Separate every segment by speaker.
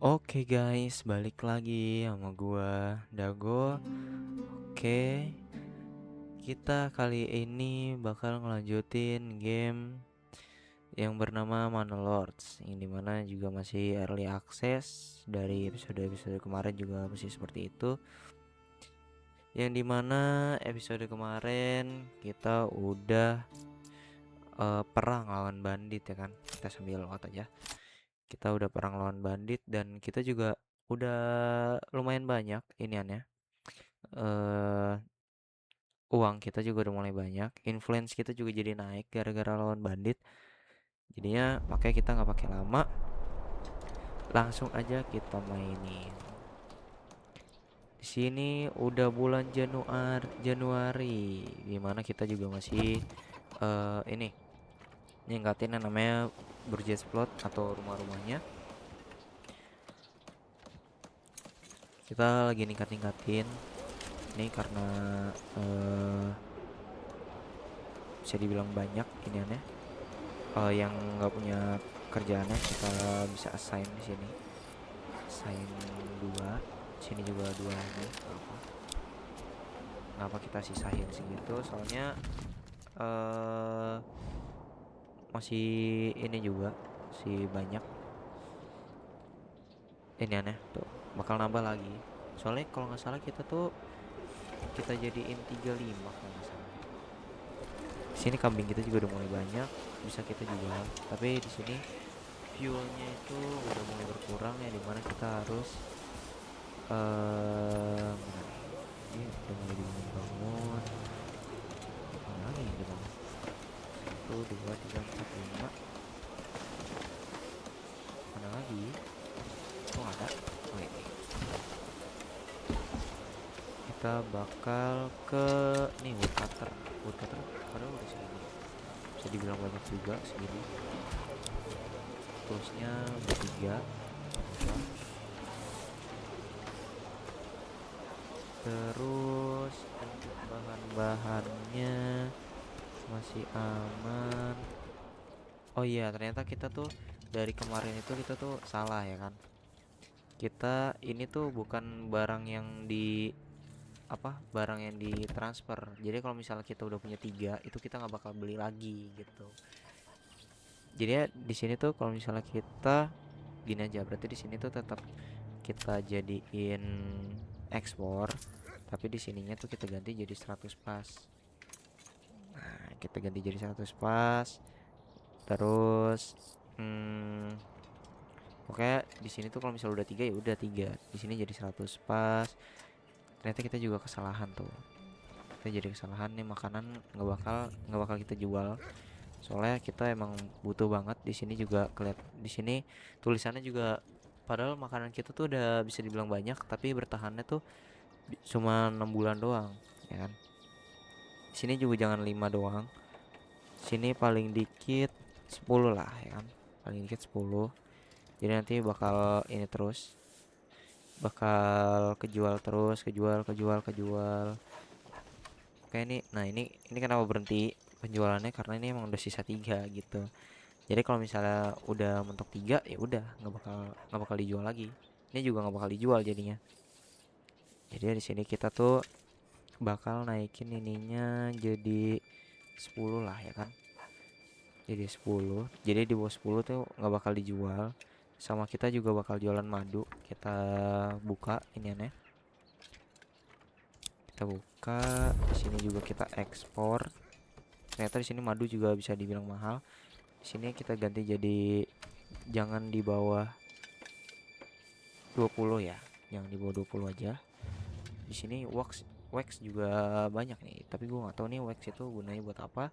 Speaker 1: Oke guys, balik lagi sama gua Dago. Oke, kita kali ini bakal ngelanjutin game yang bernama Mana Lords, yang dimana juga masih early access. Dari episode-episode kemarin juga masih seperti itu. Yang dimana episode kemarin kita udah perang lawan bandit ya kan. Kita sambil lewat aja. Kita udah perang lawan bandit dan kita juga udah lumayan banyak iniannya. eh Uang kita juga udah mulai banyak, influence kita juga jadi naik gara-gara lawan bandit. Jadinya makanya kita nggak pakai lama, langsung aja kita mainin. Di sini udah bulan Januari, dimana kita juga masih ini ningkatin yang namanya Burgess Plot atau rumah-rumahnya. Kita lagi ningkatin ini karena eh bisa dibilang banyak ini aneh. Yang nggak punya kerjaannya kita bisa assign di sini. Assign dua. Sini juga dua lagi. Kenapa kita sisain segitu? Soalnya eh masih ini juga masih banyak. Ini aneh tuh. Bakal nambah lagi. Soalnya kalau nggak salah kita tuh kita jadiin 35 kalau nggak salah. Di sini kambing kita juga udah mulai banyak, bisa kita jual. Tapi di sini fuelnya itu udah mulai berkurang ya, dimana kita harus mana nih? Ini udah mulai dibangun. Mana lagi yang dibangun? Satu, dua, tiga, empat, lima. Mana lagi? Oh ada. Oh ini. Kita bakal ke nih woodcutter. Woodcutter padahal udah segini. Bisa dibilang banyak juga segini. Toolsnya udah tiga. Terus untuk bahan-bahannya masih aman. Oh iya, ternyata kita tuh dari kemarin itu kita tuh salah ya kan. Kita ini tuh bukan barang yang di barang yang ditransfer. Jadi kalau misalnya kita udah punya tiga, itu kita nggak bakal beli lagi gitu. Jadi ya di sini tuh kalau misalnya kita gini aja, berarti di sini tuh tetap kita jadiin ekspor, tapi di sininya tuh kita ganti jadi 100 pas. Nah, kita ganti jadi 100 pas. Terus pokoknya di sini tuh kalau misalnya udah tiga ya udah tiga. Di sini jadi 100 pas. Ternyata kita juga kesalahan tuh. Kita jadi kesalahan nih, makanan nggak bakal kita jual. Soalnya kita emang butuh banget. Di sini juga keliat, di sini tulisannya juga padahal makanan kita tuh udah bisa dibilang banyak, tapi bertahannya tuh cuma 6 bulan doang, ya kan. Di sini juga jangan 5 doang. Sini paling dikit 10 lah, ya kan. Paling dikit 10. Jadi nanti bakal ini terus, bakal kejual terus, kejual, kejual, kejual. Oke ini, nah ini kenapa berhenti penjualannya karena ini emang udah sisa tiga gitu. Jadi kalau misalnya udah mentok tiga ya udah nggak bakal dijual lagi. Ini juga nggak bakal dijual jadinya. Jadi di sini kita tuh bakal naikin ininya jadi 10 lah ya kan. Jadi 10. Jadi di bawah 10 tuh nggak bakal dijual. Sama kita juga bakal jualan madu. Kita buka ini aneh. Kita buka. Di sini juga kita ekspor. Ternyata di sini madu juga bisa dibilang mahal. Di sini kita ganti jadi jangan di bawah 20 ya. Jangan di bawah 20 aja. Di sini wax juga banyak nih, tapi gue nggak tahu nih wax itu gunanya buat apa.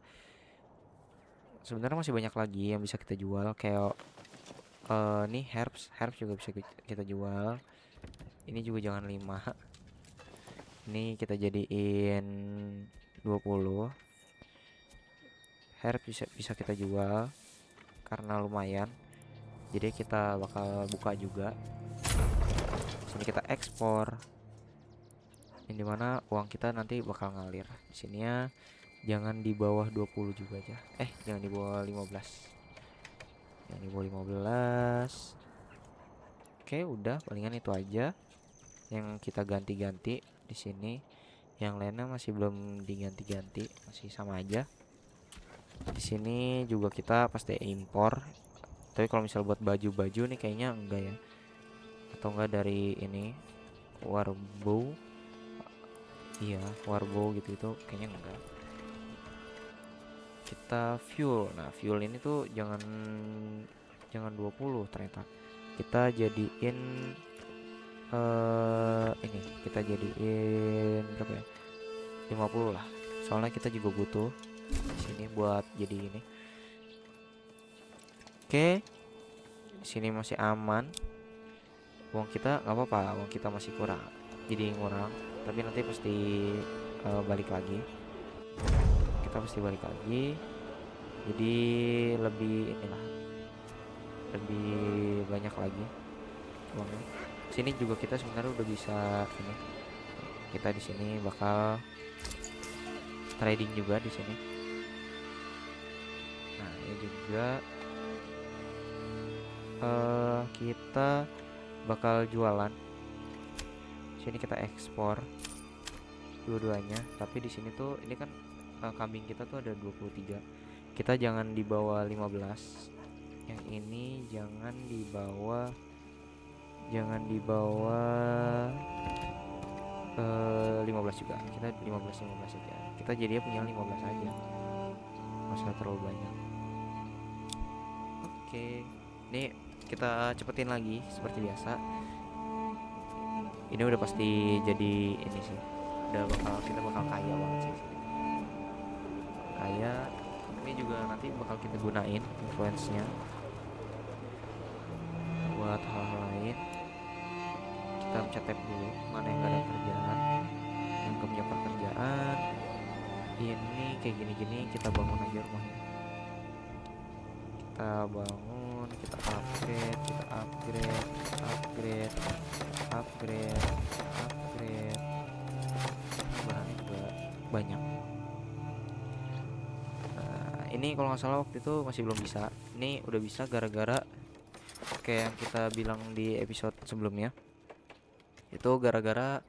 Speaker 1: Sebenarnya masih banyak lagi yang bisa kita jual kayak nih herbs, herbs juga bisa kita jual. Ini juga jangan 5. Ini kita jadiin 20. Herbs bisa bisa kita jual karena lumayan. Jadi kita bakal buka juga. Sini kita ekspor. Ini dimana uang kita nanti bakal ngalir. Di sini ya jangan di bawah 20 juga aja. Jangan di bawah 15. Jangan di bawah 15. Oke, udah palingan itu aja yang kita ganti-ganti di sini. Yang lainnya masih belum diganti-ganti, masih sama aja. Di sini juga kita pasti impor. Tapi kalau misal buat baju-baju nih kayaknya enggak ya. Atau enggak dari ini Warbow. Iya, Warbow gitu itu kayaknya enggak. Kita fuel. Nah, fuel ini tuh jangan 20 ternyata. Kita jadiin ini kita jadiin berapa ya? 50 lah. Soalnya kita juga butuh di sini buat jadi ini. Oke. Di sini masih aman. Uang kita nggak apa-apa, uang kita masih kurang. Jadi ngurang, tapi nanti pasti balik lagi. Kita pasti balik lagi. Jadi lebih inilah, lebih banyak lagi uangnya. Sini juga kita sebenarnya udah bisa ini. Kita di sini bakal trading juga di sini. Nah, ini juga kita bakal jualan. Sini kita ekspor dua-duanya, tapi di sini tuh ini kan kambing kita tuh ada 23. Kita jangan di bawah 15. Yang ini jangan di bawah 15 juga. Kita 15 aja. Kita jadinya punya 15 aja. Nggak usah terlalu banyak. Oke. Ini kita cepetin lagi seperti biasa. Ini udah pasti jadi ini sih. Kita bakal kaya banget sih sini. Kaya. Ini juga nanti bakal kita gunain influence-nya buat hal-hal lain. Kita mencet tab dulu mana yang gak ada kerjaan, yang gak punya pekerjaan. Ini kayak gini-gini kita bangun aja rumahnya. Kita bangun, kita upgrade, bahannya juga banyak. Nah, ini kalau nggak salah waktu itu masih belum bisa. Ini udah bisa gara-gara kayak yang kita bilang di episode sebelumnya. Itu gara-gara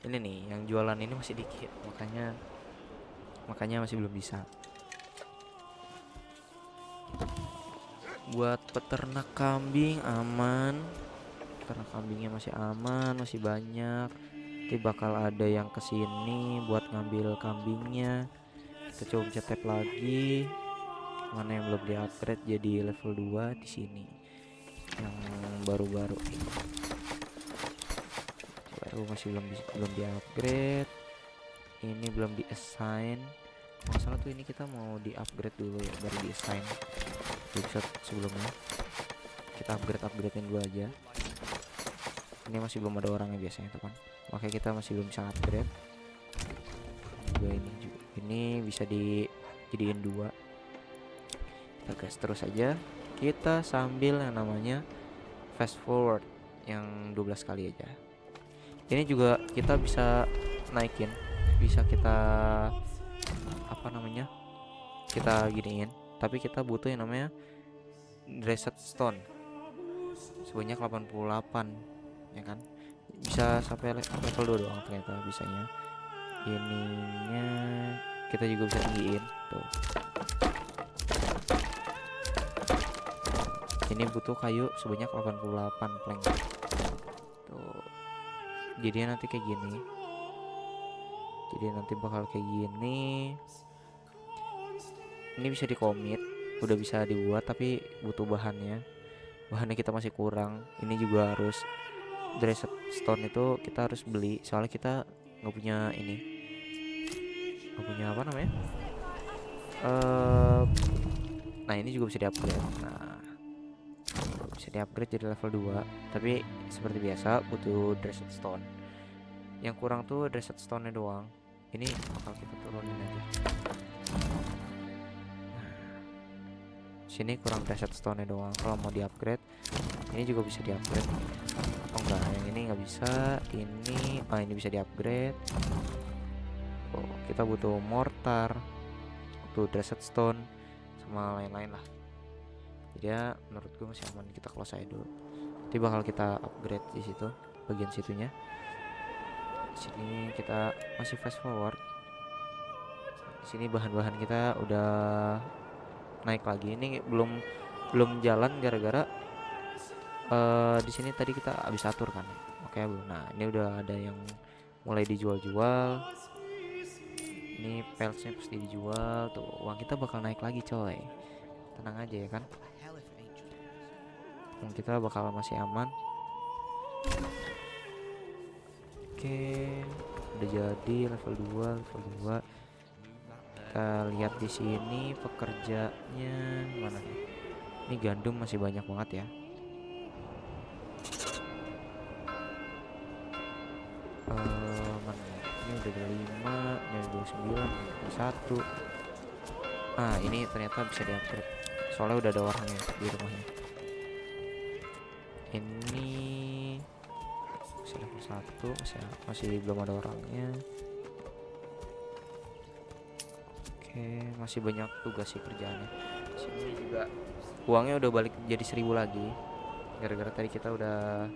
Speaker 1: ini nih, yang jualan ini masih dikit, makanya masih belum bisa. Buat peternak kambing aman, peternak kambingnya masih aman, masih banyak. Nanti bakal ada yang kesini buat ngambil kambingnya. Kita coba pencet tab lagi, mana yang belum di upgrade jadi level 2 di sini, yang baru-baru ini. Masih belum di upgrade. Ini belum di assign. Masalah tuh ini kita mau di upgrade dulu ya, baru di assign. Di episode sebelumnya kita upgradein dulu aja. Ini masih belum ada orangnya biasanya tuh kan, makanya kita masih belum bisa upgrade. Ini bisa dijadiin 2. Kita gas terus aja. Kita sambil yang namanya fast forward yang 12 kali aja. Ini juga kita bisa naikin, bisa kita kita giniin, tapi kita butuh yang namanya reset stone sebanyak 88 ya kan. Bisa sampai level 2 doang ternyata bisanya. Ininya kita juga bisa tinggiin tuh. Ini butuh kayu sebanyak 88 plank tuh. Jadi nanti kayak gini. Jadi nanti bakal kayak gini. Ini bisa dikomit, udah bisa dibuat, tapi butuh bahannya kita masih kurang. Ini juga harus reset stone itu kita harus beli, soalnya kita nggak punya ini, nggak punya apa namanya. Nah ini juga bisa di-upgrade. Nah bisa di-upgrade jadi level 2, tapi seperti biasa butuh reset stone. Yang kurang tuh reset stone nya doang. Ini bakal kita turunin aja. Sini kurang reset stone nya doang. Kalau mau di-upgrade ini juga bisa di-upgrade. Oh enggak, yang ini nggak bisa. Ini bisa di-upgrade. Oh, kita butuh mortar, butuh reset stone sama lain-lain lah. Jadi ya menurut gue masih aman, kita close aja dulu. Nanti bakal kita upgrade di situ, bagian situnya. Sini kita masih fast forward. Di sini bahan-bahan kita udah naik lagi. Ini belum jalan gara-gara di sini tadi kita habis atur kan. Oke, Bu. Nah, ini udah ada yang mulai dijual-jual. Ini peltsnya pasti dijual tuh. Uang kita bakal naik lagi, coy. Tenang aja ya kan. Uang kita bakal masih aman. Oke, udah jadi level 2. Kita lihat di sini pekerjanya mana nih? Ini gandum masih banyak banget ya. Mana nih? Ini udah ada 5, ini ada 29, ini ada 1. Ah, ini ternyata bisa diupgrade. Soalnya udah ada orangnya di rumahnya. Ini masih level 1, masih belum ada orangnya. Oke, masih banyak tugas sih kerjaannya. Sini juga uangnya udah balik jadi 1000 lagi. Gara-gara tadi kita udah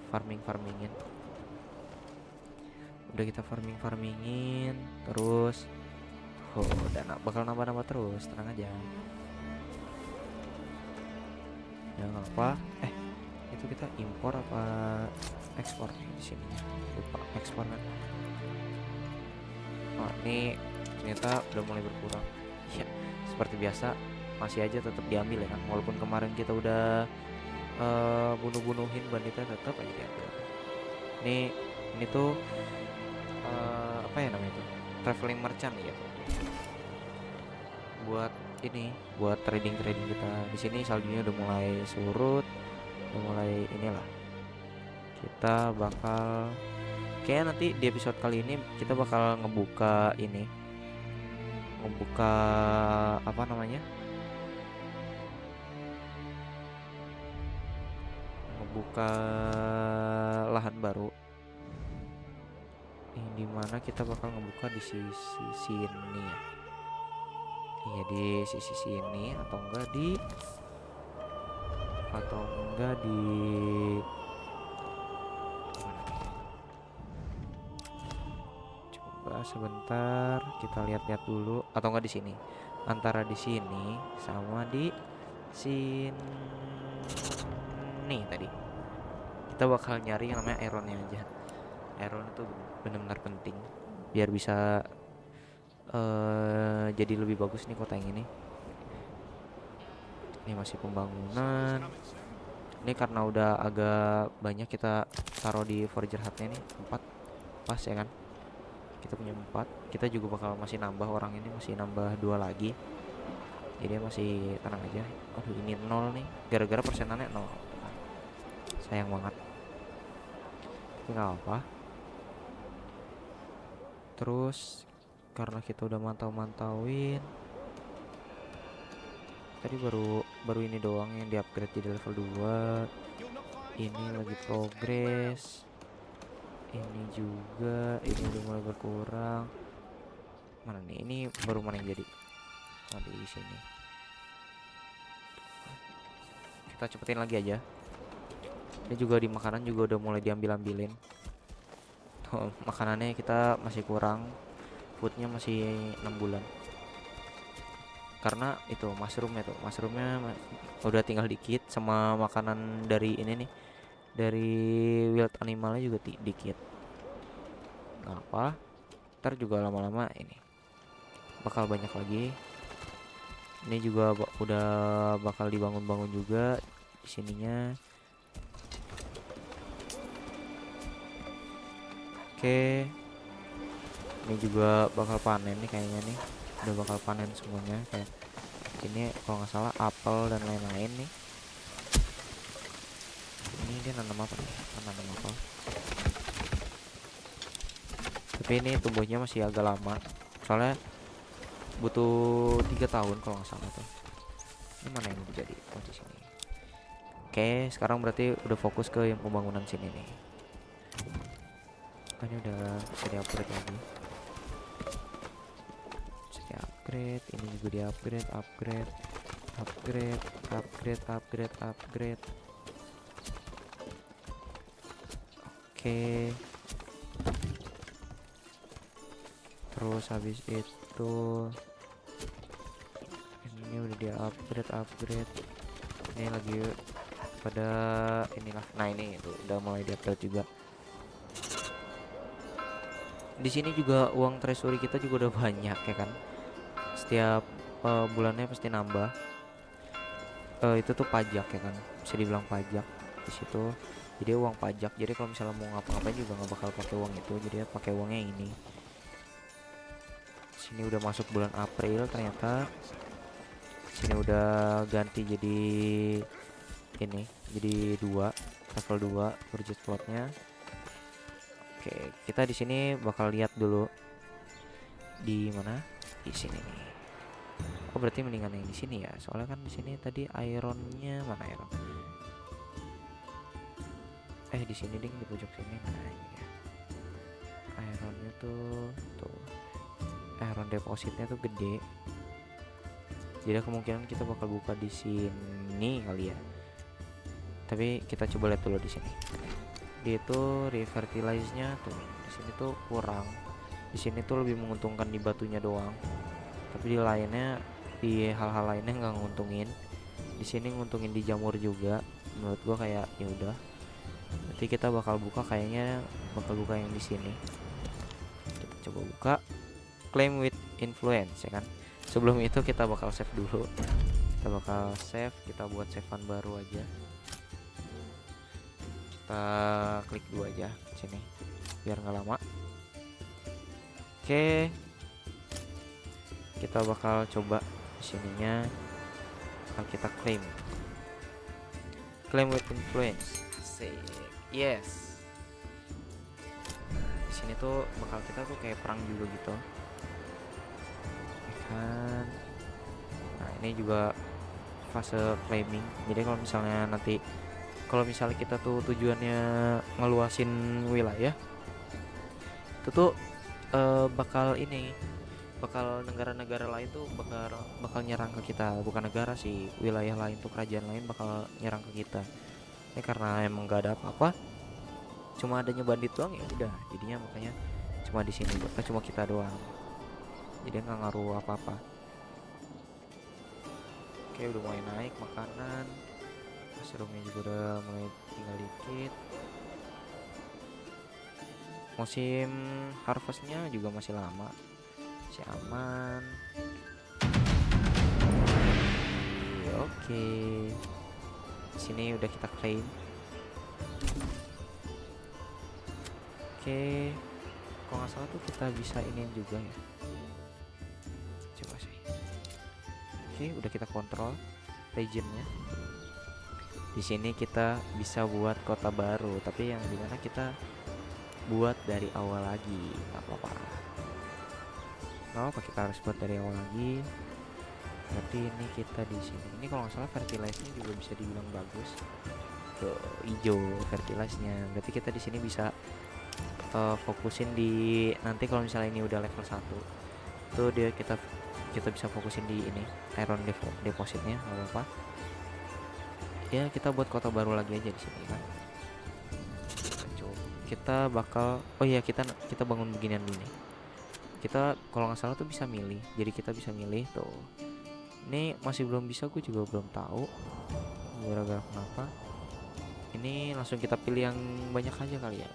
Speaker 1: farmingin. Udah kita farmingin terus. Dana bakal nambah terus, tenang aja. Ya nggak apa. Itu kita impor apa ekspor di sini? Lupa ekspor kan. Oh, ini ternyata udah mulai berkurang. Ya, seperti biasa masih aja tetap diambil ya kan. Walaupun kemarin kita udah bunuhin banditnya, tetap aja diambil. Ini tuh apa ya namanya itu? Traveling merchant ya. Buat trading kita. Di sini saldonya udah mulai surut, udah mulai inilah. Kita bakal kayaknya nanti di episode kali ini kita bakal ngebuka apa namanya? Ngebuka lahan baru. Ini dimana kita bakal ngebuka di sisi sini ya. Iya, di sisi sini atau enggak di coba sebentar kita lihat-lihat dulu, atau enggak di sini, antara di sini sama di sini. Tadi kita bakal nyari yang namanya ironnya aja. Iron itu benar-benar penting biar bisa jadi lebih bagus nih kota yang ini. Ini masih pembangunan. Ini karena udah agak banyak kita taruh di Forger Hut-nya nih 4 pas ya kan. Kita punya 4. Kita juga bakal masih nambah orang ini, masih nambah 2 lagi. Jadi masih tenang aja. Aduh, ini 0 nih. Gara-gara persenannya 0. Sayang banget. Tapi nggak apa. Terus karena kita udah mantauin, tadi baru ini doang yang di-upgrade jadi level 2. Ini lagi progres. Ini juga, ini udah mulai berkurang. Mana nih? Ini baru mana yang jadi? Oh, di sini. Kita cepetin lagi aja. Ini juga di makanan juga udah mulai diambilin. Tuh, makanannya kita masih kurang. Foodnya masih 6 bulan. Karena itu mushroomnya udah tinggal dikit, sama makanan dari ini nih, dari wild animalnya juga dikit. Nggak apa, ntar juga lama-lama ini bakal banyak lagi. Ini juga udah bakal dibangun juga di sininya. Oke, ini juga bakal panen nih kayaknya nih. Udah bakal panen semuanya. Kayak ini kalau nggak salah apel dan lain-lain nih. Ini dia nanam apa nih? Nanam apel. Tapi ini tumbuhnya masih agak lama. Soalnya butuh 3 tahun kalau nggak salah tuh. Ini mana yang udah jadi? Oh, di sini. Oke, sekarang berarti udah fokus ke yang pembangunan sini nih. Makanya udah bisa di-upgrade lagi. Ini juga di upgrade. Oke. Terus habis itu ini udah dia upgrade. Ini lagi pada inilah. Nah, ini itu udah mulai di-upgrade juga. Di sini juga uang treasury kita juga udah banyak ya kan. Setiap bulannya pasti nambah. Itu tuh pajak ya kan. Bisa dibilang pajak di situ. Jadi uang pajak. Jadi kalau misalnya mau ngapa-ngapain juga nggak bakal pakai uang itu. Jadi ya pakai uangnya ini. Sini udah masuk bulan April ternyata. Sini udah ganti jadi ini, jadi 2 level 2 budget slotnya. Oke, kita di sini bakal lihat dulu di mana, di sini nih. Oh, berarti mendingan yang di sini ya, soalnya kan di sini tadi ironnya mana iron? Di sini ding, di pojok sini. Nah, ini ya. Ironnya tuh iron depositnya tuh gede. Jadi kemungkinan kita bakal buka di sini kali ya. Tapi kita coba lihat dulu di sini. Dia itu refertilize-nya tuh di sini tuh kurang. Di sini tuh lebih menguntungkan di batunya doang. Tapi di lainnya, di hal-hal lainnya nggak nguntungin. Di sini nguntungin di jamur juga. Menurut gua kayak ya udah. Nanti kita bakal buka yang di sini. Kita coba buka claim with influence ya kan. Sebelum itu kita bakal save dulu. Kita buat savean baru aja. Kita klik 2 aja sini biar nggak lama. Oke, kita bakal coba sininya. Kita claim with influence. Yes. Di sini tuh bakal kita tuh kayak perang juga gitu kan. Nah, ini juga fase claiming. Jadi kalau misalnya kita tuh tujuannya ngeluasin wilayah, itu tuh bakal negara-negara lain tuh bakal nyerang ke kita. Bukan negara sih, wilayah lain tuh, kerajaan lain bakal nyerang ke kita. Ini karena emang gak ada apa-apa, cuma adanya bandit doang ya udah. Jadinya makanya cuma di sini cuma kita doang. Jadi nggak ngaruh apa-apa. Oke, udah mulai naik makanan. Mushroomnya juga udah mulai tinggal dikit. Musim harvestnya juga masih lama, masih aman. Oke. Sini udah kita claim. Oke. Kalau nggak salah tuh kita bisa ini juga ya. Coba sih. Oke, udah kita kontrol regionnya. Di sini kita bisa buat kota baru, tapi yang dimana kita buat dari awal lagi, nggak apa-apa. Kita harus buat dari awal lagi. Berarti ini kita di sini. Ini kalau nggak salah fertilize-nya juga bisa dibilang bagus. Tuh, hijau fertilize-nya. Berarti kita di sini bisa fokusin di nanti kalau misalnya ini udah level 1. Tuh kita bisa fokusin di ini iron depositnya, nggak apa-apa. Ya, kita buat kota baru lagi aja di sini kan. Kita bakal kita bangun beginian dulu nih. Kita kalau nggak salah tuh bisa milih. Jadi kita bisa milih tuh. Ini masih belum bisa, gue juga belum tahu gara-gara kenapa. Ini langsung kita pilih yang banyak aja kali ya.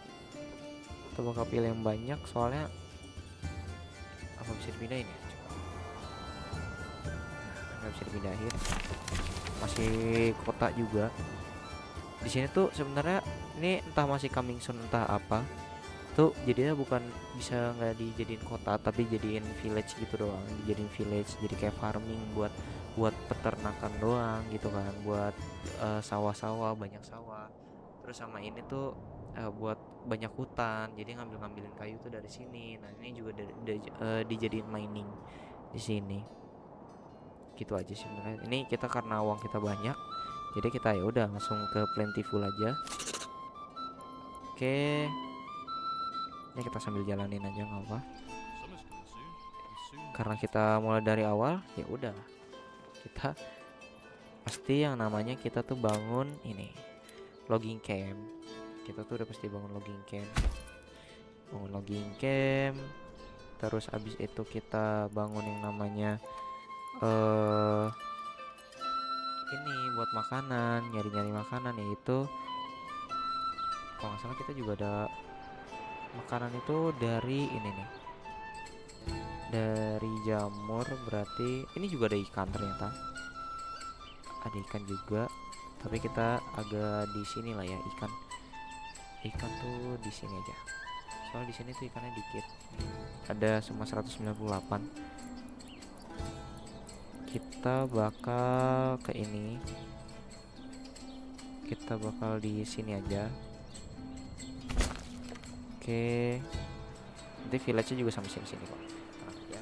Speaker 1: Kita bakal pilih yang banyak soalnya apa bisa dipindahin ya? Nggak bisa dipindahin. Masih kota juga. Di sini tuh sebenarnya ini entah masih coming soon entah apa. Tuh jadinya bukan bisa nggak dijadiin kota tapi jadiin village gitu doang. Dijadiin village jadi kayak farming buat peternakan doang gitu kan. Buat sawah-sawah, banyak sawah. Terus sama ini tuh buat banyak hutan. Jadi ngambilin kayu tuh dari sini. Nah, ini juga dijadiin mining di sini. Gitu aja sih sebenarnya. Ini kita karena uang kita banyak, jadi kita ya udah langsung ke plentiful aja. Oke. Ini kita sambil jalanin aja nggak apa. Karena kita mulai dari awal, ya udah. Kita pasti yang namanya kita tuh bangun ini logging camp. kita tuh udah pasti bangun logging camp. Terus abis itu kita bangun yang namanya ini buat makanan, nyari makanan, yaitu kalau nggak salah kita juga ada makanan itu dari ini nih, dari jamur. Berarti ini juga ada ikan, ternyata ada ikan juga, tapi kita agak di sini lah ya. Ikan tuh di sini aja, soalnya di sini tuh ikannya dikit, ada cuma 198. Kita bakal ke ini, kita bakal di sini aja. Oke, nanti village-nya juga sama sini kok. Ya.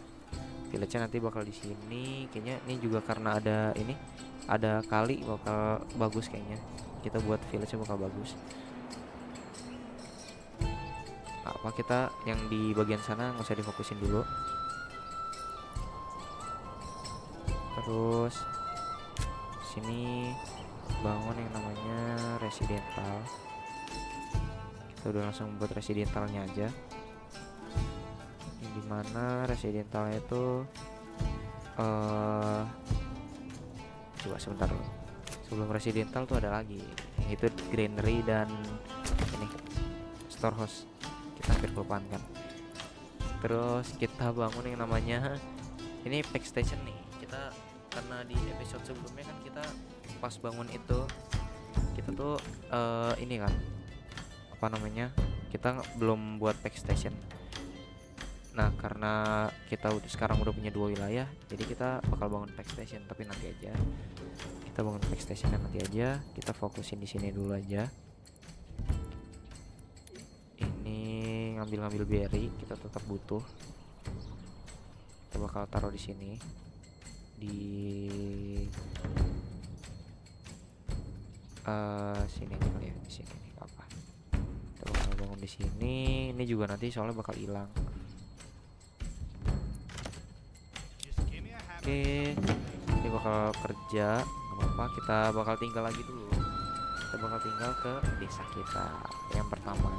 Speaker 1: Village-nya nanti bakal di sini. Kayaknya ini juga karena ada ini, ada kali, bakal bagus kayaknya. Kita buat village-nya bakal bagus. Apa kita yang di bagian sana nggak usah difokusin dulu. Terus sini bangun yang namanya residential. Kita udah langsung buat residentalnya aja. Yang dimana residentalnya itu coba sebentar dulu. Sebelum residental tuh ada lagi, yaitu granary dan ini storehouse. Kita hampir kelupaan kan. Terus kita bangun yang namanya ini pack station nih. Kita karena di episode sebelumnya kan kita pas bangun itu kita tuh ini kan apa namanya, kita belum buat pack station. Nah karena kita sekarang udah punya 2 wilayah, jadi kita bakal bangun pack station, tapi nanti aja. Kita bangun pack station nanti aja. Kita fokusin di sini dulu aja. Ini ngambil berry kita tetap butuh. Kita bakal taruh di sini, di sini aja kali ya, di sini nih apa. Kita bakal bangun di sini. Ini juga nanti soalnya bakal hilang. Oke, ini bakal kerja, nggak apa-apa. Kita bakal tinggal lagi dulu. Kita bakal tinggal ke desa kita yang pertama.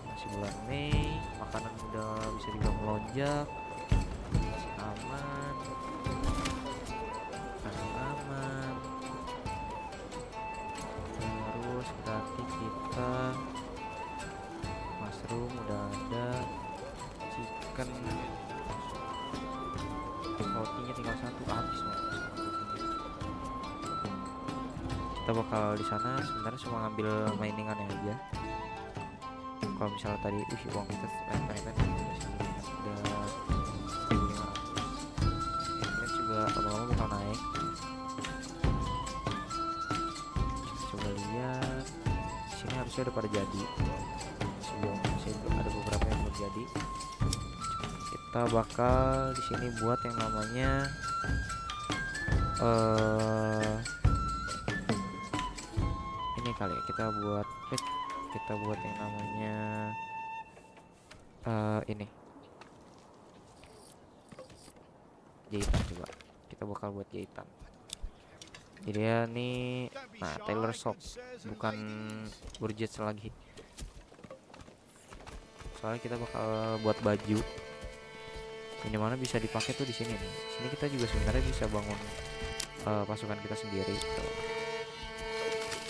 Speaker 1: Masih bulan Mei, makanan udah bisa dibilang melonjak. Masih aman, aman. Terus berarti kita mushroom udah ada, chicken rotinya tinggal 1, habis mas. Kita bakal di sana sebenarnya cuma ngambil miningan aja. Kalau misalnya tadi uang kita ternyata udah 1.500. Inflation juga lama-lama bakal naik. Coba lihat di sini harusnya udah pada jadi. Masih ada beberapa yang belum jadi. Kita bakal di sini buat yang namanya ini kali ya, kita buat yang namanya ini jahitan. Coba kita bakal buat jahitan. Jadi ya nih, nah tailor shop bukan Burgess lagi, soalnya kita bakal buat baju. Ini mana bisa dipakai tuh di sini nih. Sini kita juga sebenarnya bisa bangun pasukan kita sendiri tuh.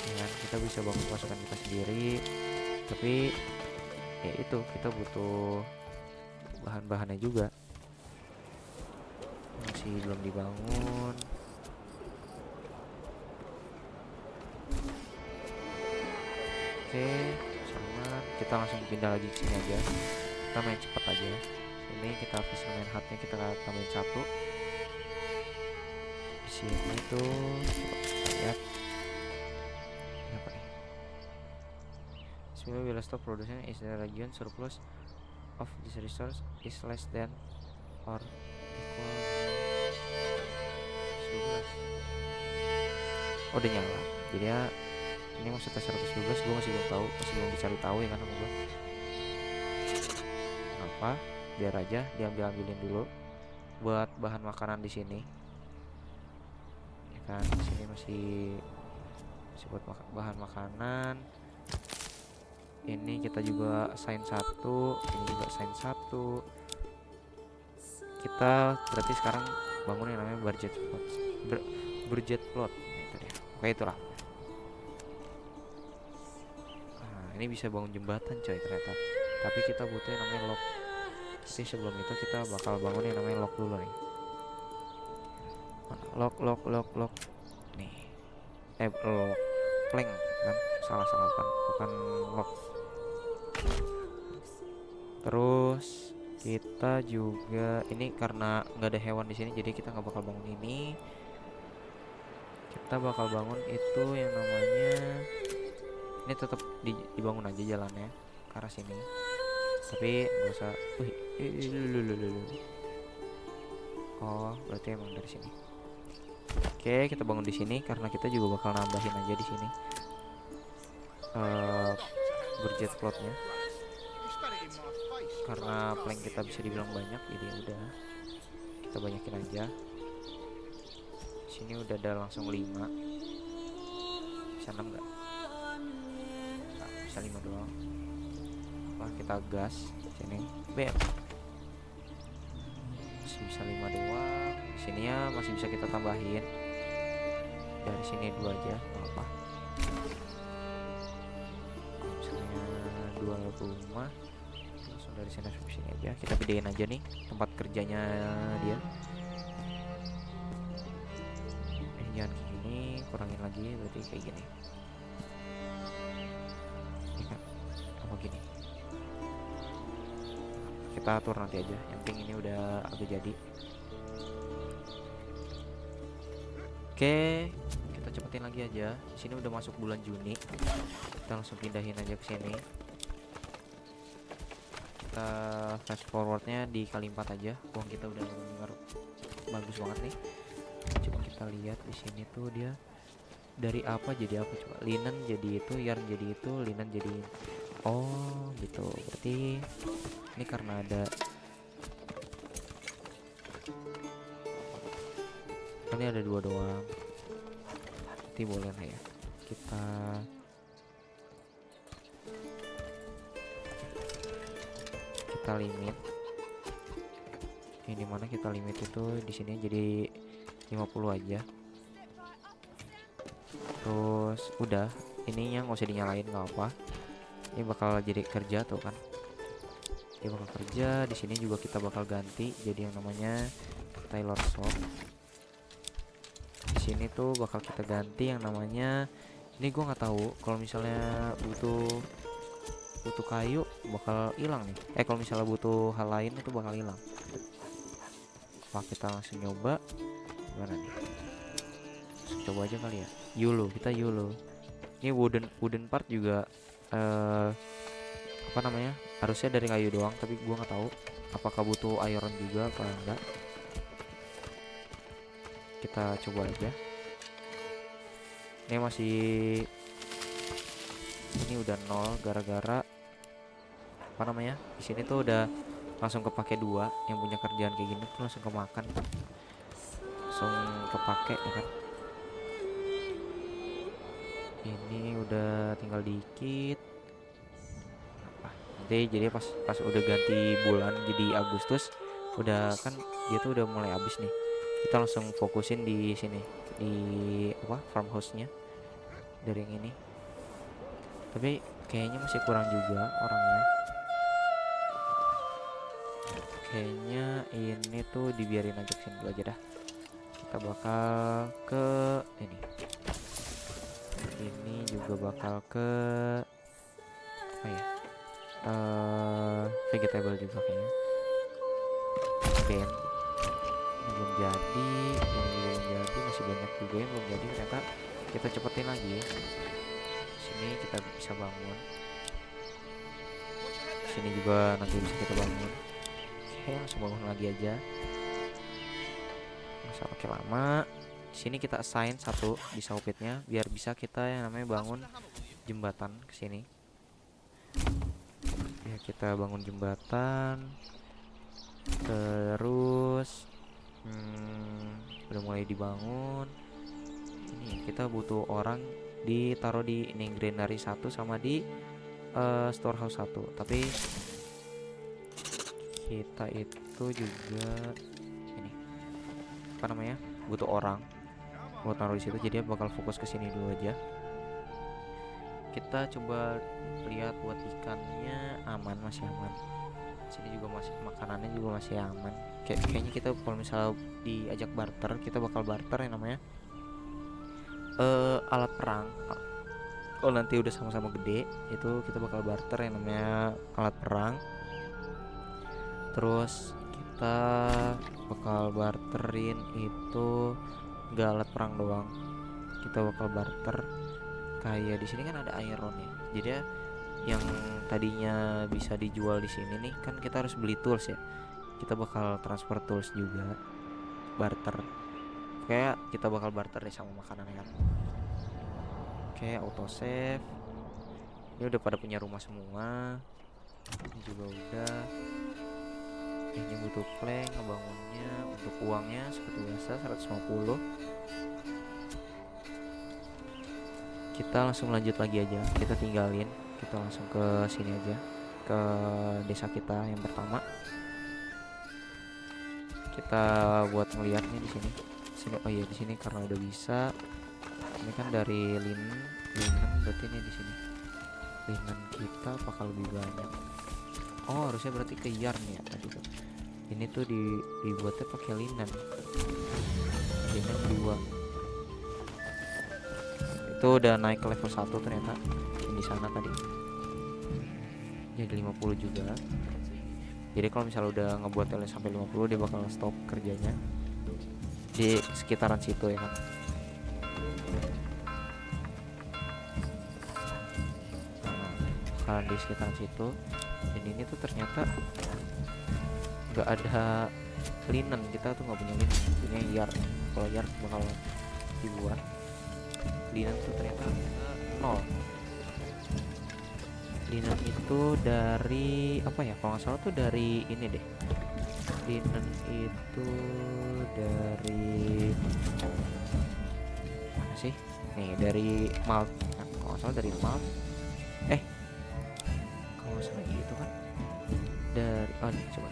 Speaker 1: Ya, kita bisa bangun pasukan kita sendiri, tapi ya itu kita butuh bahan-bahannya juga, masih belum dibangun. Oke, sama kita langsung pindah lagi ke sini aja. Kita main cepat aja. Ini kita fisherman hutnya kita tambahin 1. Di sini tuh coba kita lihat ini apa nih. Sebenarnya will stop production is the region surplus of this resource is less than or equal 11. Oh udah nyala. Jadi ya ini maksudnya 112, gue masih belum tahu, masih belum dicari tahu ya kan sama gue. Kenapa? Biar aja diambilin dulu buat bahan makanan di sini. Ya kan di sini masih masih buat bahan makanan. Ini kita juga assign 1, ini juga assign 1. Kita berarti sekarang bangun yang namanya budget plot. Budget plot itu dia. Oke, itulah. Nah, ini bisa bangun jembatan coy ternyata. Tapi kita butuh yang namanya lock. Tapi sebelum itu kita bakal bangun yang namanya lock dulu nih. Lock. Nih. Lock. Plank kan? Salah bukan lock. Terus kita juga ini karena nggak ada hewan di sini, jadi kita nggak bakal bangun ini. Kita bakal bangun itu yang namanya, ini tetap dibangun aja jalannya ke arah sini, tapi nggak usah. Oh, berarti emang dari sini. Oke, kita bangun di sini karena kita juga bakal nambahin aja di sini budget plotnya. Karena plank kita bisa dibilang banyak, jadi udah kita banyakin aja. Sini udah ada langsung 5. Bisa 6 nggak? Nggak, bisa 5 doang. Wah, kita gas sini. Bam. Masih bisa 5 doang. Sini ya masih bisa kita tambahin. Dari sini 2 aja, nggak apa. Misalnya 2 rumah. Dari sini sampai sini aja, kita bedain aja nih tempat kerjanya dia. Jangan kayak gini, kurangin lagi, berarti kayak gini. Ini kan apa gini, kita atur nanti aja, yang penting ini udah agak jadi. Oke, kita cepetin lagi aja. Di sini udah masuk bulan Juni, kita langsung pindahin aja ke sini. Fast forwardnya dikali 4 aja. Uang kita udah bagus banget nih. Coba kita lihat di sini tuh dia dari apa jadi apa, coba. Linen jadi itu, yarn jadi itu, linen jadi. Oh gitu, berarti ini karena ada ini ada 2 doang, berarti boleh lah ya kita. Limit ini mana, kita limit itu di sini jadi 50 aja. Terus udah, ininya nggak usah dinyalain, nggak apa. Ini bakal jadi kerja tuh kan, dia bakal kerja. Di sini juga kita bakal ganti jadi yang namanya Tailor Shop. Di sini tuh bakal kita ganti yang namanya, ini gue nggak tahu kalau misalnya butuh kayu bakal hilang nih. Kalau misalnya butuh hal lain itu bakal hilang. Apa kita langsung nyoba gimana nih? Langsung coba aja kali ya. Kita YOLO. Ini wooden part juga apa namanya? Harusnya dari kayu doang, tapi gua nggak tahu apakah butuh iron juga apa enggak. Kita coba aja. Ini udah 0 gara-gara apa namanya, di sini tuh udah langsung kepake 2 yang punya kerjaan kayak gini tuh, langsung kemakan, langsung kepake ya kan. Ini udah tinggal dikit apa nanti, jadi pas udah ganti bulan jadi Agustus, udah kan dia tuh udah mulai habis nih, kita langsung fokusin di sini, di apa, farmhouse-nya dari yang ini. Tapi kayaknya masih kurang juga orangnya. Kayaknya ini tuh dibiarin aja kesini dulu aja dah. Kita bakal ke ini juga bakal ke apa ya, vegetable juga kayaknya. Ben ini belum jadi, ini juga belum jadi, masih banyak juga yang belum jadi ternyata. Kita cepetin lagi. Sini kita bisa bangun, sini juga nanti bisa kita bangun. Langsung bangun lagi aja, nggak usah pakai lama. Sini kita assign 1 di sawpitnya biar bisa kita yang namanya bangun jembatan ke sini. Ya, kita bangun jembatan. Terus udah mulai dibangun. Ini kita butuh orang ditaruh di ini granary 1 sama di storehouse 1. Tapi kita itu juga ini apa namanya, butuh orang buat taruh di situ, jadi bakal fokus ke sini dulu aja. Kita coba lihat buat ikannya aman, masih aman. Sini juga masih, makanannya juga masih aman. Kayaknya kita kalau misalnya diajak barter, kita bakal barter yang namanya alat perang. Kalau nanti udah sama-sama gede, itu kita bakal barter yang namanya alat perang. Terus kita bakal barterin itu gak alat perang doang, kita bakal barter kayak di sini kan ada iron ya. Jadi ya, yang tadinya bisa dijual di sini nih kan kita harus beli tools ya. Kita bakal transfer tools juga, barter. Kayak kita bakal barter deh sama makanan kan. Kayak auto save. Ini udah pada punya rumah semua. Ini juga udah. Ini butuh plank ngebangunnya. Untuk uangnya seperti biasa 150. Kita langsung lanjut lagi aja. Kita tinggalin. Kita langsung ke sini aja, ke desa kita yang pertama. Kita buat ngeliatnya di sini. Oh iya, di sini karena udah bisa. Ini kan dari linen berarti ini di sini. Linen kita bakal lebih banyak. Oh, harusnya berarti ke yarn ya tadi tuh. Ini tuh dibuatnya pakai linen 2. Itu udah naik ke level 1 ternyata di sana tadi. Jadi 50 juga. Jadi kalau misalnya udah ngebuat level sampai 50, dia bakal stop kerjanya di sekitaran situ ya kan. Nah, di sekitaran situ. Dan ini tuh ternyata nggak ada linen, kita tuh nggak punya linen, punya yarn. Kalau yarn bakal dibuat. Linen tuh ternyata 0. Linen itu dari apa ya, kalau nggak salah tuh dari ini deh. Linen itu dari mana sih? Nih dari malt. Nah, kalau nggak salah dari malt. Kalau nggak salah gitu kan. Dari nih, coba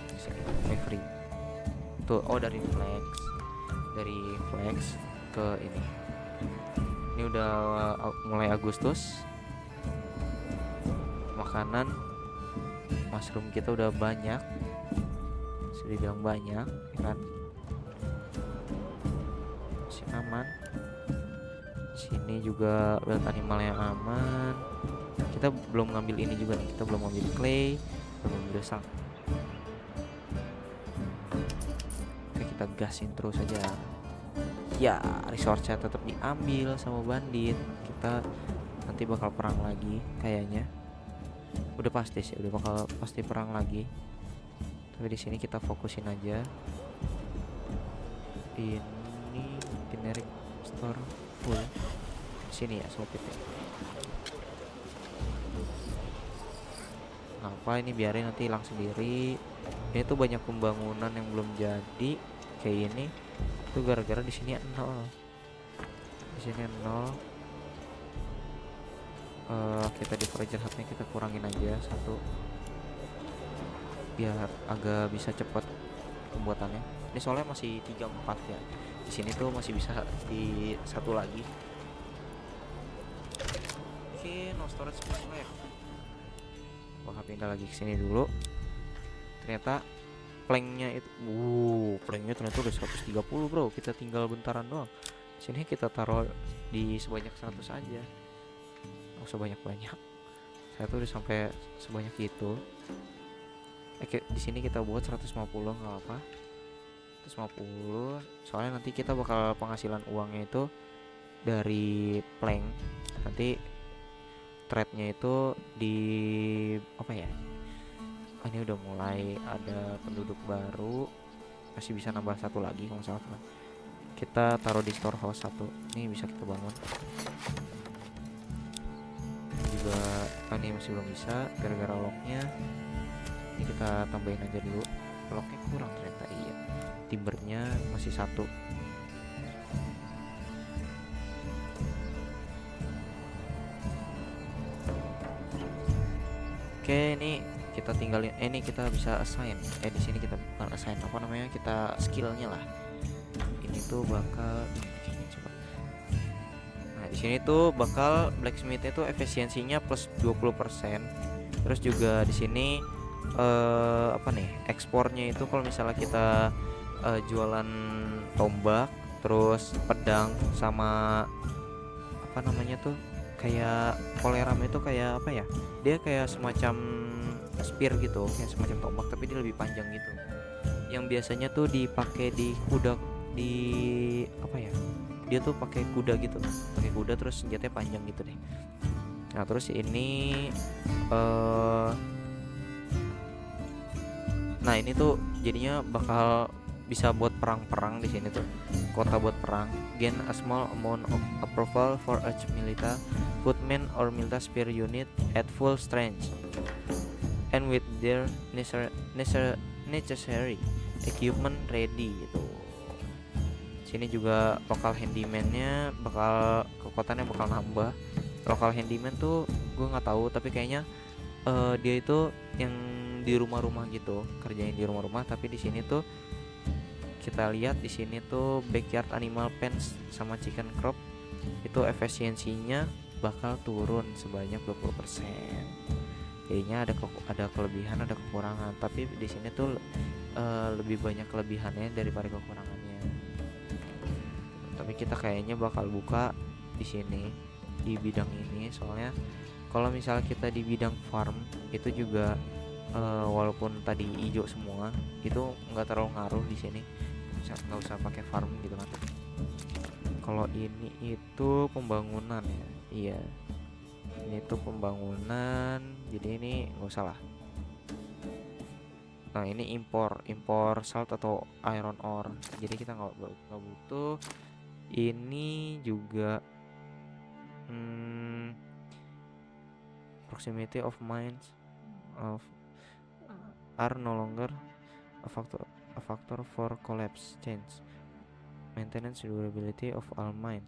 Speaker 1: Every. Tuh, dari flex ke ini. Ini udah mulai Agustus. Makanan mushroom kita udah banyak, sudah dibilang banyak kan, masih aman. Sini juga wild animalnya aman. Kita belum ngambil ini juga nih, kita belum ngambil clay, belum ngambil salt. Oke, kita gasin terus aja. Ya, resource-nya tetap diambil sama bandit. Kita nanti bakal perang lagi kayaknya. Udah pasti sih, udah bakal pasti perang lagi. Tapi di sini kita fokusin aja. Ini generic store full. Sini ya sobat ya. Ngapa ini biarin nanti hilang sendiri. Ini tuh banyak pembangunan yang belum jadi kayak ini. Itu gara-gara di sini 0. Di sini 0. Kita di forager hubnya kita kurangin aja 1 biar agak bisa cepat pembuatannya. Ini soalnya masih 3-4 ya. Di sini tuh masih bisa di 1 lagi. Oke, no storage space left. Wah, pindah lagi ke sini dulu. Ternyata planknya itu planknya ternyata udah 130 bro. Kita tinggal bentaran doang. Sini kita taruh di sebanyak 100 aja. Sebanyak-banyak. Saya tuh udah sampai sebanyak itu. Di sini kita buat 150 nggak apa. 150. Soalnya nanti kita bakal penghasilan uangnya itu dari plank. Nanti trade-nya itu di apa ya? Ini udah mulai ada penduduk baru. Masih bisa nambah 1 lagi kalau salah. Kita taruh di storehouse 1. Ini bisa kita bangun. Juga ini masih belum bisa gara-gara locknya. Ini kita tambahin aja dulu. Locknya kurang ternyata, iya. Timbernya masih 1. Oke, ini kita tinggalin. Ini kita bisa assign. Di sini kita bukan assign, apa namanya? Kita skillnya lah. Ini tuh bakal coba. Nah, di sini tuh bakal blacksmith itu efisiensinya plus 20%. Terus juga di sini apa nih? Ekspornya itu kalau misalnya kita jualan tombak, terus pedang sama apa namanya tuh? Kayak koleram itu kayak apa ya? Dia kayak semacam spear gitu, kayak semacam tombak tapi dia lebih panjang gitu. Yang biasanya tuh dipakai di kuda, di apa ya? Dia tuh pakai kuda gitu, pakai kuda terus senjatanya panjang gitu deh. Nah terus ini eh nah ini tuh jadinya bakal bisa buat perang-perang di sini tuh. Kota buat perang. Gain a small amount of approval for each milita, footman or milita spear unit at full strength and with their necessary equipment ready gitu. Sini juga lokal handyman-nya bakal kekuatannya bakal nambah. Lokal handyman tuh gue nggak tahu tapi kayaknya dia itu yang di rumah-rumah gitu, kerjain di rumah-rumah. Tapi di sini tuh kita lihat di sini tuh backyard animal pens sama chicken crop itu efisiensinya bakal turun sebanyak 20%. Jadinya ada kelebihan ada kekurangan, tapi di sini tuh lebih banyak kelebihannya daripada kekurangannya. Tapi kita kayaknya bakal buka di sini di bidang ini, soalnya kalau misalnya kita di bidang farm itu juga walaupun tadi hijau semua itu nggak terlalu ngaruh di sini, nggak usah pakai farm gitu kan. Kalau ini itu pembangunan ya, iya ini tuh pembangunan, jadi ini nggak usah lah. Nah ini impor salt atau iron ore, jadi kita nggak butuh. Ini juga proximity of mines of are no longer a factor for collapse change maintenance durability of all mine.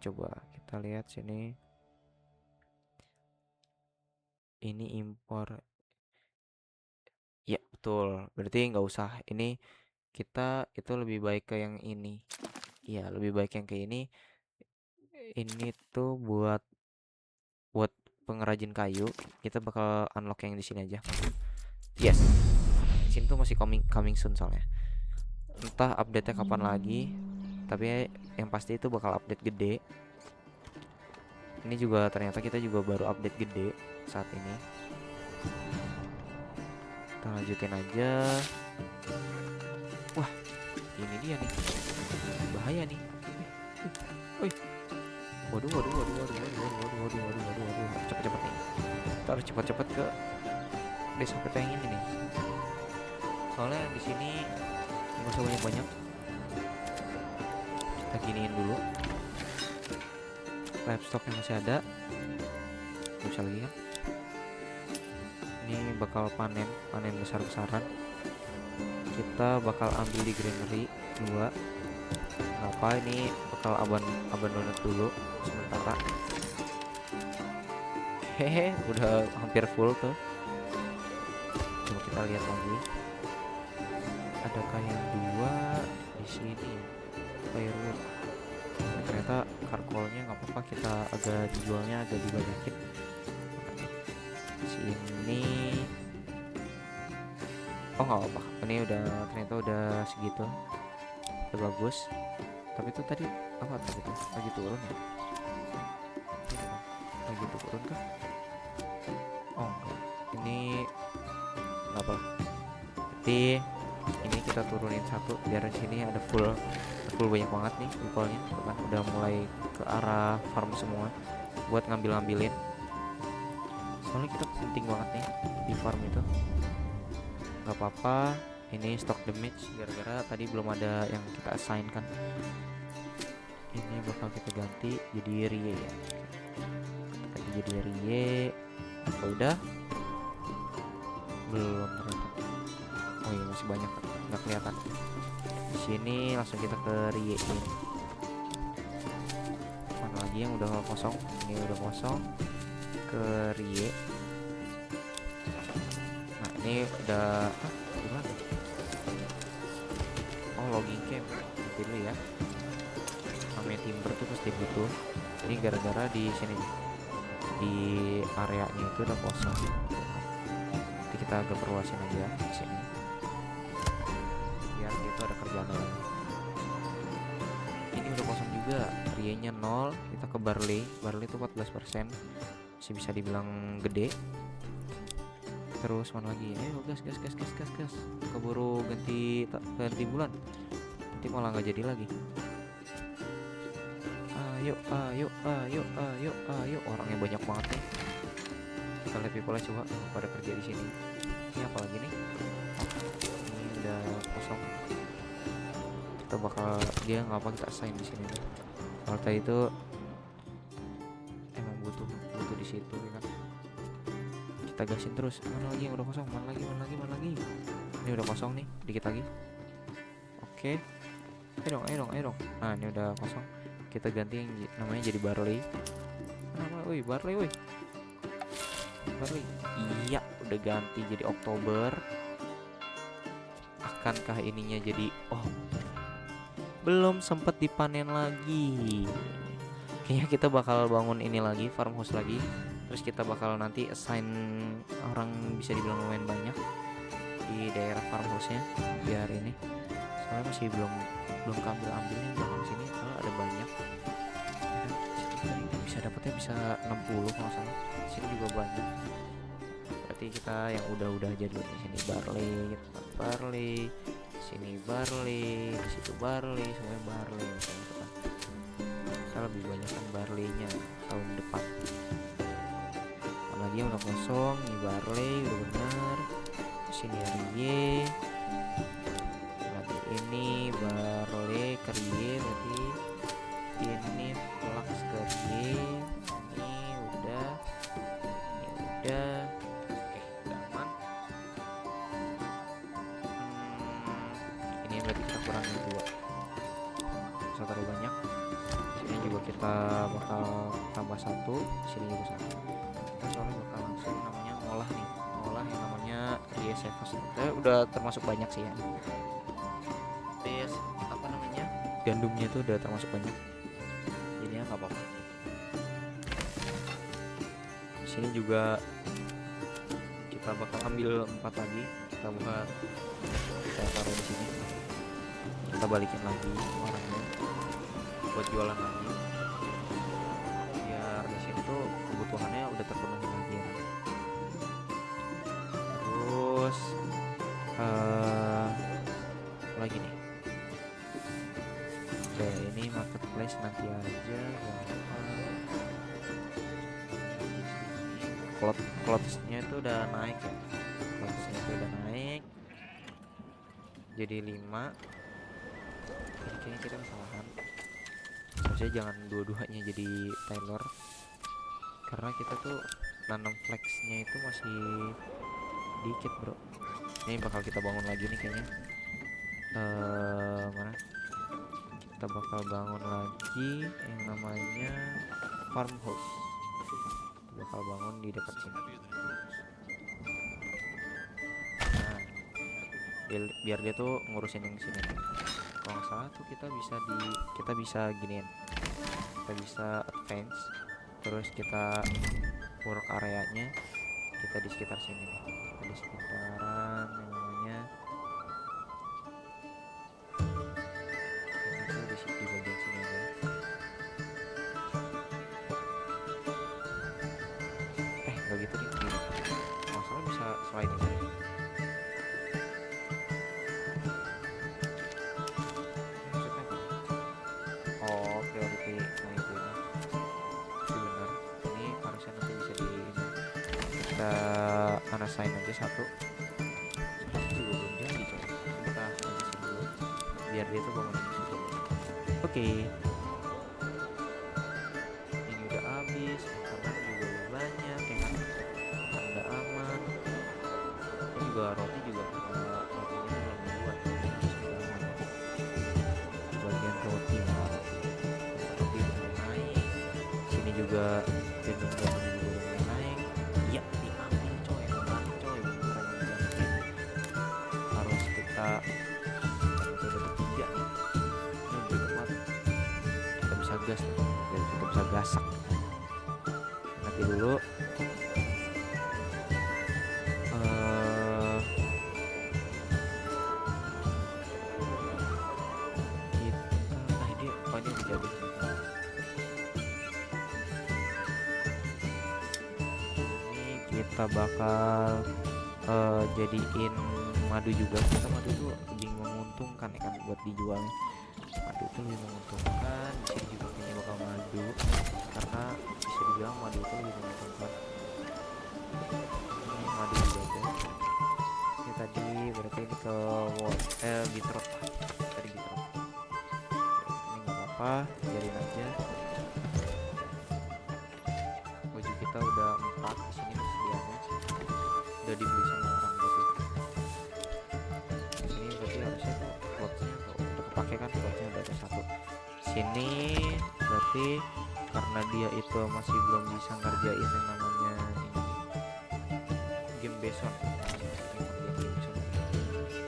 Speaker 1: Coba kita lihat sini. Ini impor. Ya betul, berarti nggak usah. Ini kita itu lebih baik ke yang ini. Iya lebih baik yang ke ini. Ini tuh buat pengrajin kayu. Kita bakal unlock yang di sini aja. Yes. Di sini tuh masih coming soon soalnya. Entah update-nya kapan lagi. Tapi yang pasti itu bakal update gede. Ini juga ternyata kita juga baru update gede saat ini. Kita lanjutin aja. Wah, ini dia nih. Bahaya nih. Wih. Waduh. Cepet-cepet nih. Kita harus cepet-cepet ke desa kita yang ini nih. Soalnya di sini nggak usah banyak-banyak. Kita giniin dulu. Livestock yang masih ada. Gak usah lagi kan. Ini bakal panen besar-besaran. Kita bakal ambil di granary 2. Kenapa ini bakal abandoned dulu sementara. Hehe, udah hampir full tuh. Coba kita lihat lagi. Adakah yang 2 di sini? Firewood. Nah, ternyata karkolnya nggak apa-apa, kita agak dijualnya agak dibanyakin. Sini. Oh nggak apa-apa. Ini ternyata udah segitu. Udah bagus. Tapi itu tadi apa tadi tuh? Lagi turun ya? Lagi turun kah? Oh enggak. Ini nggak apa. Jadi ini kita turunin satu biar di sini ada full banyak banget nih people-nya. Tuh kan udah mulai ke arah farm semua buat ngambilin. Soalnya kita penting banget nih di farm itu. Gak apa-apa, ini stock damage gara-gara tadi belum ada yang kita assign kan. Ini bakal kita ganti jadi rie ya. Ganti jadi rie. Udah? Belum ternyata. Oh iya masih banyak kan, nggak kelihatan. Di sini langsung kita ke rie ini. Mana lagi yang udah kosong. Ini udah kosong ke Rie. Nah ini udah gimana? Oh logging camp nanti dulu ya. Namanya timber tuh pasti butuh. Ini gara-gara di sini di areanya itu udah kosong. Nanti kita agak perluasin aja di sini. Biar gitu ada kerjaan lagi. Ini udah kosong juga. Rienya 0. Kita ke barley. Barley itu 14%. Masih bisa dibilang gede. Terus mana lagi? Ayo gas. Keburu ganti bulan. Nanti malah nggak jadi lagi. Ayo. Orangnya banyak banget nih. Kita lihat people coba pada kerja di sini. Ini apa lagi nih? Ini udah kosong. Kita bakal dia nggak apa kita assign di sini nih. Kalau tadi itu emang butuh di situ ya kan. Kita gasin terus. Mana lagi yang udah kosong? Mana lagi? Ini udah kosong nih, dikit lagi. Oke. Ayo dong. Nah, ini udah kosong. Kita ganti yang namanya jadi barley. Barley. Iya, udah ganti jadi Oktober. Akankah ininya jadi belum sempat dipanen lagi. Kayaknya kita bakal bangun ini lagi, farmhouse lagi. Terus kita bakal nanti assign orang bisa dibilang lumayan banyak di daerah farmhouse-nya biar ini. Soalnya masih belum ambilnya belakang sini kalau ada banyak. Bisa dapatnya bisa 60 kalau salah. Sini juga banyak. Berarti kita yang udah aja dulu di sini barley, sini barley, di situ barley, semuanya barley misalnya gitu kan. Kita lebih banyak kan barleynya tahun depan. Lagi yang udah kosong, ini barley udah bener. Sini rie. Berarti ini barley kerie, berarti ini flax kerie. Ini udah. Oke, udah aman. Ini berarti kita kurangin 2. Bisa terlalu banyak. Sini juga kita bakal tambah 1. Sini juga 1. Kita soalnya bakal langsung namanya ngolah yang namanya Rie Severs. Udah termasuk banyak sih ya. Terus apa namanya? Gandumnya tuh udah termasuk banyak. Jadinya nggak apa-apa. Sini juga kita bakal ambil 4 lagi. Kita taruh di sini. Kita balikin lagi orangnya buat jualan lagi. Biar di sini tuh kebutuhannya udah terpenuhi lagi ya. Terus lagi nih. Oke, ini marketplace nanti aja. Clothes-nya itu udah naik ya. Jadi 5. Kayaknya kita kesalahan. Harusnya jangan dua-duanya jadi tailor. Karena kita tuh nanam flexnya itu masih dikit bro. Ini bakal kita bangun lagi nih kayaknya. Mana? Kita bakal bangun lagi yang namanya farmhouse. Bakal bangun di dekat sini. Nah, biar dia tuh ngurusin yang sini. Kalau nggak salah tuh kita bisa giniin. Kita bisa advance. Terus kita work areanya kita di sekitar sini nih. Kita di sekitaran yang namanya itu di bagian sini aja. Nggak gitu nih. Masalah bisa sliding sini. Maksudnya apa? Oh, priority. Nah itu benar. Ini harusnya nanti bisa kita unassign aja 1. Juga belum jadi coy. Kita aja dulu biar dia tuh bangun di situ. Oke. Ini udah habis, makanan juga udah banyak ya kan. Udah aman. Ini juga roti juga rotinya belum dibuat. Bagian roti udah naik. juga gendong gabahnya juga udah mulai naik. Iya, diambil coy, beneran coy, beneran digantiin. Harus kita metode ketiga nih. Ini udah tepat, kita bisa gas nih, kita bisa gasak. Nanti dulu kita bakal jadiin madu juga. Kita madu tuh lebih menguntungkan ya kan buat dijual. Madu tuh lebih menguntungkan. Di sini juga kayaknya bakal madu karena bisa dibilang madu itu lebih menguntungkan. Ini madu juga aja. Ini tadi berarti ini ke bitrot. Tadi bitrot. Ini nggak apa-apa, biarin aja. Baju kita udah 4 di sini persediaannya. Udah dibeli sama orang berarti. Di sini berarti harusnya tuh slotnya tuh udah kepake kan, slotnya udah ada 1. Sini berarti karena dia itu masih belum bisa ngerjain yang namanya ini game beson.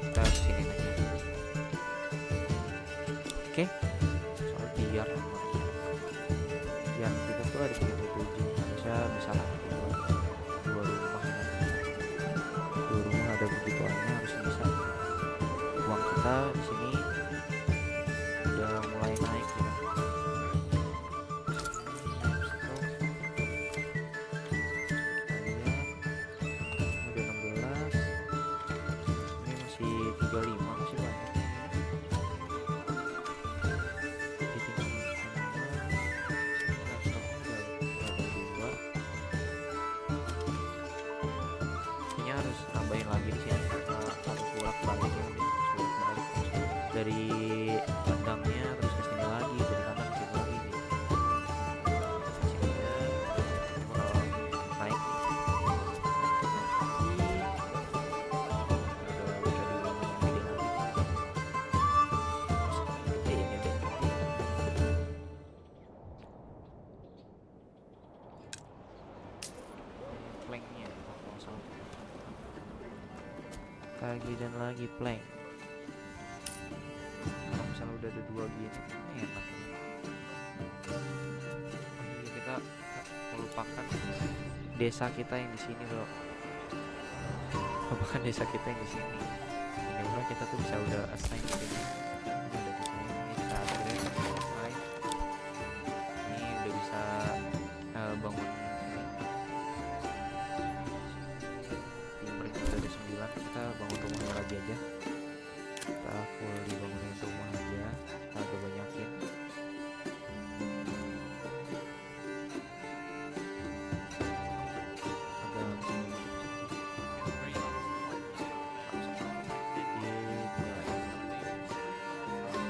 Speaker 1: Kita sini aja. Oke. Soal biar kita tuh ada 37, harusnya bisa lah dua rumah ya. Dua rumah ada begituannya harus bisa. Uang kita di sini udah mulai naik ya. Udah 16. Ini masih 35, masih banyak. Harus nambahin lagi di sini karena harus bolak-balik ya, harus bolak-balik dari kandangnya terus ke sini lagi, dari kandang ke sini lagi nih. Sininya bakal naik nih. Udah bisa diulang gede lagi. Ini deh. Planknya kalau salah. Lagi dan lagi plank. Kalau misalnya udah ada 2 gini enak. Jadi kita melupakan desa kita yang di sini bro. Melupakan desa kita yang di sini. Ini bro, kita tuh bisa udah assign di sini. Udah kita ini kita upgrade selesai. Ini udah bisa bangun. Ada 9, kita bangun rumahnya lagi aja. Kita full dibangunin rumah aja, kita agak banyakin.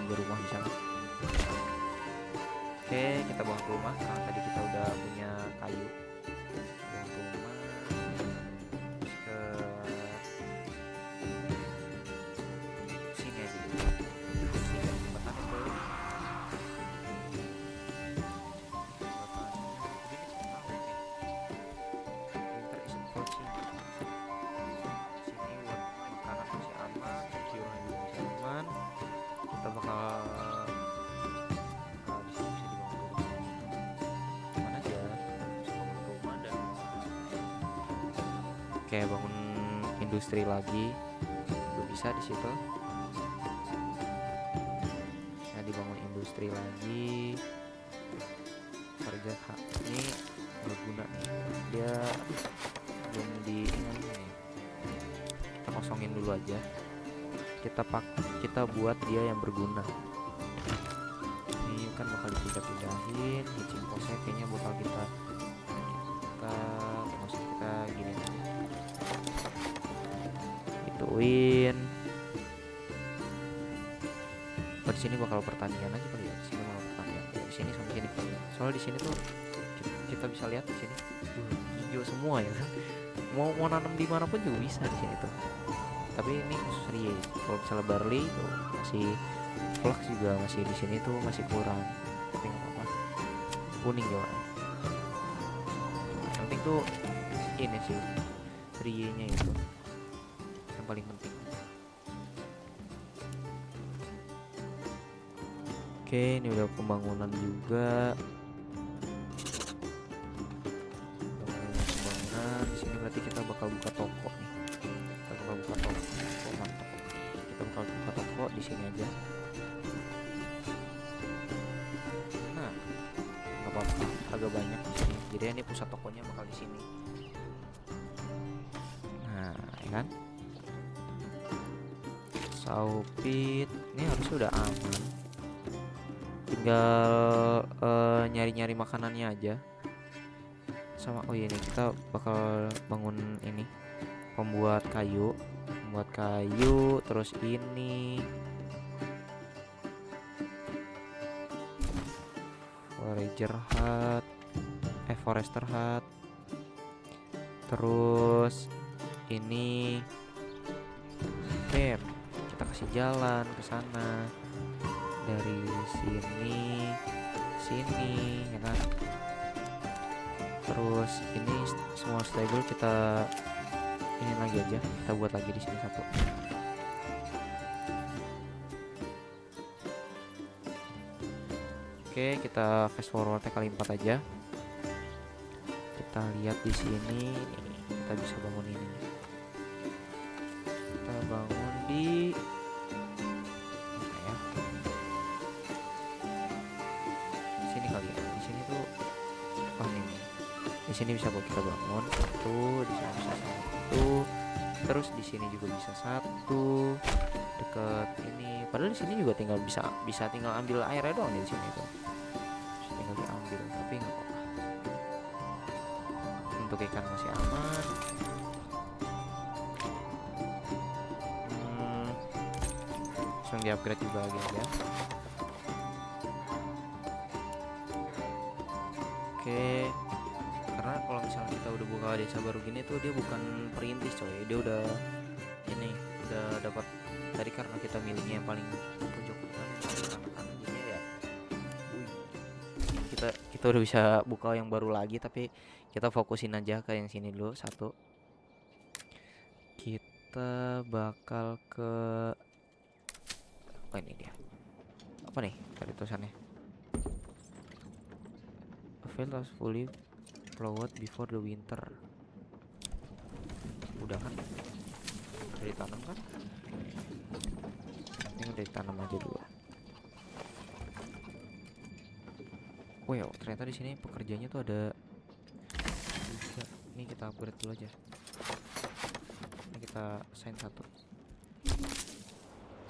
Speaker 1: Ada rumah di sana. Oke, kita bangun rumah. Karena tadi kita udah punya kayu. Bangun rumah. Kita bakal di sini bisa dibangun rumah mana aja, bisa bangun rumah dan kayak bangun industri lagi udah bisa di situ. Nah dibangun industri lagi harga ini berguna nih, dia belum di ini nih. Kita kosongin dulu aja, kita buat dia yang berguna. Ini kan bakal dipindah-pindahin, hitching postnya kayaknya bakal kita maksud kita gini aja, gituin. Di sini bakal pertandingan aja kali ya, di sini bakal pertandingan ya, di sini sampai sini. Soalnya di sini tuh kita bisa lihat di sini hijau semua ya kan. Mau nanam di mana pun juga bisa di sini tuh. Tapi ini khusus Rie. Kalau misalnya barley tuh masih flax juga masih di sini tuh masih kurang. Tapi nggak apa-apa. Kuning ya. penting tuh ini sih, 3Y-nya itu yang paling penting. Oke, ini udah pembangunan juga. Pembangunan di sini berarti kita bakal buka toko nih. Kita bakal buka toko, mantap. Kita bakal buka toko di sini aja. Nah, nggak apa-apa, agak banyak di sini. Jadi ini pusat tokonya bakal di sini. Nah, ya kan? Saupit, ini harusnya udah aman. Tinggal nyari-nyari makanannya aja. Sama oh iya nih kita bakal bangun ini pembuat kayu, terus ini forester hut, terus ini camp. Kita kasih jalan ke sana dari sini ya kan. Terus ini semua stable kita ini lagi aja, kita buat lagi di sini satu. Oke, kita fast forward kali 4 aja. Kita lihat di sini nih, kita bisa bangun ini. Kita bangun di mana ya? Di sini kali ya. Di sini tuh oh ini. Di sini bisa kita bangun satu, di sini bisa satu. Terus di sini juga bisa satu deket ini. Padahal di sini juga tinggal bisa tinggal ambil airnya doang di sini tuh. Bisa tinggal diambil, tapi nggak apa-apa. Untuk ikan masih aman. Langsung di upgrade juga lagi aja. Oke. Karena kalau misalnya kita udah buka desa baru gini tuh dia bukan perintis coy, dia udah dapat tadi karena kita milihnya yang paling pojok kanan jadinya ya. Kita udah bisa buka yang baru lagi, tapi kita fokusin aja ke yang sini dulu satu. Kita bakal ke oh ini dia. Apa nih tadi tulisannya? A field was fully plowed before the winter. Udah kan? Udah ditanam kan? Ini udah ditanam aja dulu. Wow, ternyata di sini pekerjanya tuh ada 3. Ini kita upgrade dulu aja. Ini kita assign 1.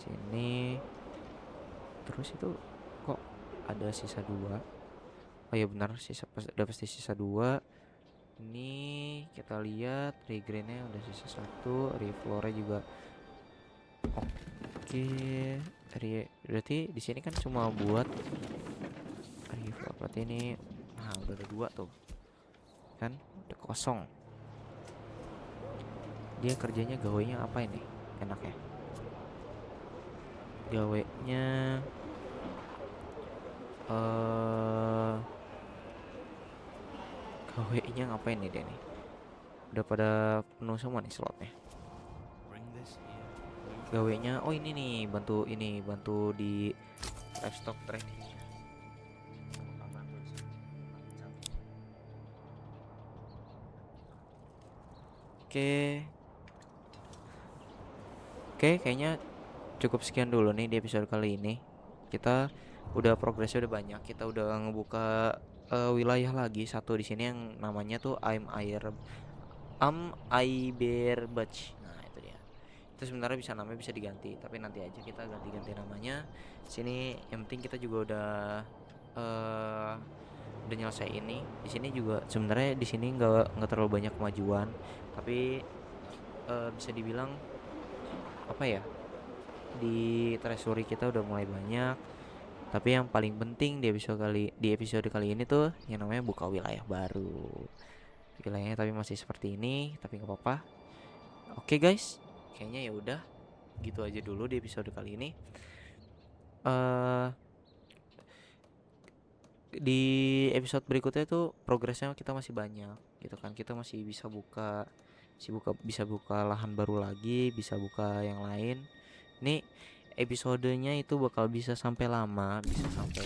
Speaker 1: Sini. Terus itu kok ada sisa 2? Oh ya benar, udah pasti sisa 2. Ini kita lihat regrainnya udah sisa 1, refloornya juga oke. Berarti di sini kan cuma buat refloor, berarti ini nah udah ada 2 tuh kan, udah kosong. Dia kerjanya gawainya apa ini enaknya? Gawainya gawainya ngapain nih dia nih? Udah pada penuh semua nih slotnya. Gawainya oh ini nih, bantu di livestock training. Oke, kayaknya cukup sekian dulu nih di episode kali ini. Kita udah progresnya udah banyak. Kita udah ngebuka wilayah lagi satu di sini yang namanya tuh Aiberbach. Nah, itu dia. Itu sebenarnya namanya bisa diganti, tapi nanti aja kita ganti namanya. Sini yang penting kita juga udah nyelesai ini. Di sini juga sebenarnya di sini nggak terlalu banyak kemajuan, tapi bisa dibilang apa ya, di treasury kita udah mulai banyak. Tapi yang paling penting di episode kali ini tuh yang namanya buka wilayah baru. Wilayahnya tapi masih seperti ini, tapi nggak apa-apa. Oke guys, kayaknya ya udah gitu aja dulu di episode kali ini. di episode berikutnya tuh progresnya kita masih banyak gitu kan, kita masih bisa buka lahan baru lagi, bisa buka yang lain. Ini episodenya itu bakal bisa sampai lama, bisa sampai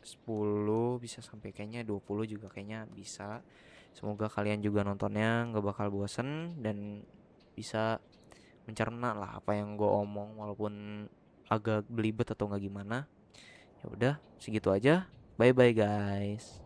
Speaker 1: 10, bisa sampai kayaknya 20 juga kayaknya bisa. Semoga kalian juga nontonnya nggak bakal bosen dan bisa mencerna lah apa yang gue omong walaupun agak belibet atau nggak gimana. Ya udah, segitu aja. Bye bye guys.